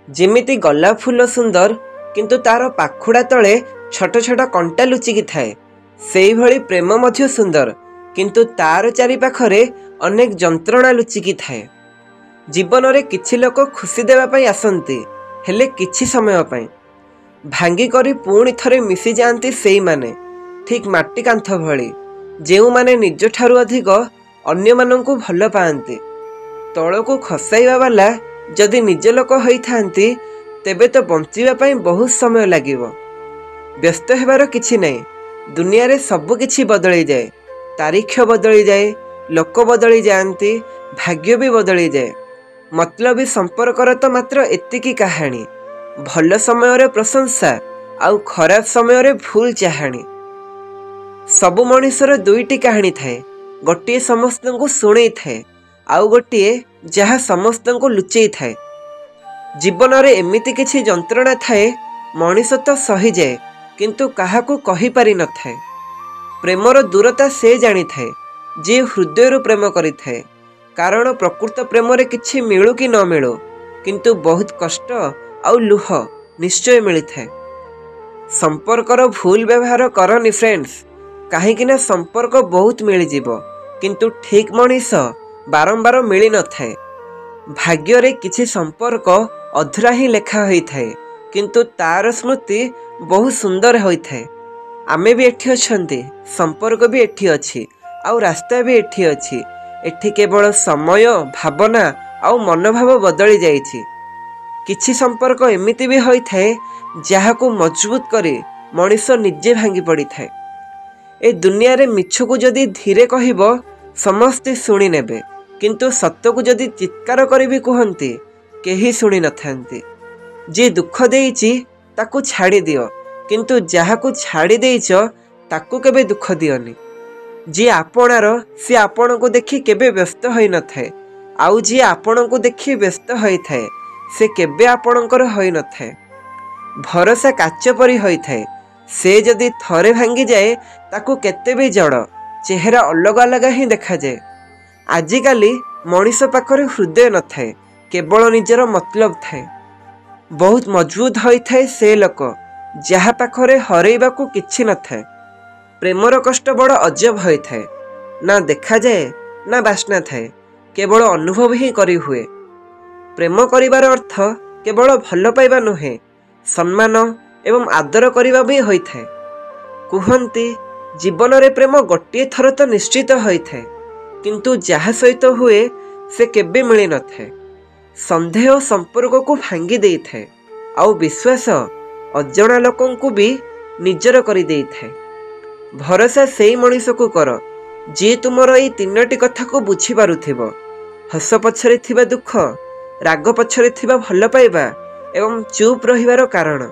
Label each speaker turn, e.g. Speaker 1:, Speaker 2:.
Speaker 1: जेमिति गोलाप फूल सुंदर किंतु तार पाखुड़ा तले छोट छोट कंटा लुचिकी थाए सेई भली प्रेम मध्य सुंदर किंतु तार चारि पाखरे अनेक जंत्रणा लुचिकी थाए। जीवन रे किछि लोक खुशी देवा पई आसंती हेले किछि समय पई भांगी करी पुणी थरे मिसी जाती सेई माने ठीक माटी कांथ भली जेउ माने निज ठारू अधिक अन्य मानंकु भल पाआंती। तळको खसाइबा वाला जदि निज लोक होइथांती तेबे तो बंचिबा पई बहुत समय लागिवो। व्यस्त हेबार किछि नै, दुनिया रे सब किछि बदली जाए, तारीख बदली जाए, लोक बदली जाती, भाग्य भी बदली जाए। मतलबी संपर्कर तो मात्र एतिकी कहानी, भल समय रे प्रशंसा आउ खराब समय रे भूल चाहाणी। सबु मनुष्यर दुईटी कहानी थाए, गोटे समस्त को शुणई थाए आउ गोटे जहाँ समस्त को लुचई थाए। जीवन रे एमिति किछि जंत्रणा थाए मनीष तो सही जाए किंतु काहाकू कहि पारि न थाए। प्रेमर दूरता से जानी थाए जे हृदय प्रेम करि थाए, कारण प्रकृत प्रेम रे किछि मिलू कि न मिलू किंतु बहुत कष्ट आउ लुह निश्चय मिली थाए। संपर्कर भूल व्यवहार करनी फ्रेंड्स, कहीं संपर्क बहुत मिल जिवो किंतु ठीक मनीष बारंबार मिली न थाए। भाग्य रे किछि संपर्क अधूरा ही लेखा होई थाए किंतु तार स्मृति बहुत सुंदर होई थाए। आमे भी एठी अछंती, संपर्क भी एठी अछि आउ रास्ता भी एठी अछि। एठी केवल समय भावना आउ मनोभाव बदली जाइछि। किछि संपर्क एमिति भी होई थाए जहाकू मजबूत करी मनीष निजे भांगी पड़ी थाए। ए दुनिया रे मिछ को जदि धीरे कहिबो समस्ते सुनी नेबे किंतु सत्य को जदि चित्कार करी भी कहंती केही सुनी न थांती। जे दुख देइछि ताकू छाड़ी दियो किंतु जहाकू छाड़ी देइछ ताकू केबे दुख दियोनी। जे आपणार से आपण को देखि केबे व्यस्त होई न थाए आउ जे आपण को देखि व्यस्त होई थाए से केबे आपणकर होई न थाए। भरोसा काच परी होई थाए, से जदि थरे भांगी जाए ताकू केते भी जड़ चेहरा अलग अलग ही देखा जाए। आजिकाली मनीष पाखरे हृदय न थाए, केवल निजर मतलब थाए। बहुत मजबूत होई थाए से लोक जहा पाखरे हरैबाकू किछि न थाए। प्रेमर कष्ट बड़ अजब होई थाए, ना देखा जाए ना बास्ना थाए, केवल अनुभव ही करी हुए। प्रेम करिवार अर्थ केवल भल पाइबा नुहे, सम्मान एवं आदर करिबा भी होई थाए। कुहंती जीवन रे प्रेम गोटे थर तो निश्चित होई थाए किंतु जहा सहित हुए से केबे मिली न थाए। संदेह संपर्क को भांगी देई थाए आउ विश्वास अजणा लोकन को भी निजर करी देई थाए। भरोसा सेई मनीष को कर जे तुमर एई तीनोटी कथा को बुझी पारुथिबो। हस पछरे थिबा दुख, राग पछरे थिबा भल पाइबा एवं चुप रहिबार कारण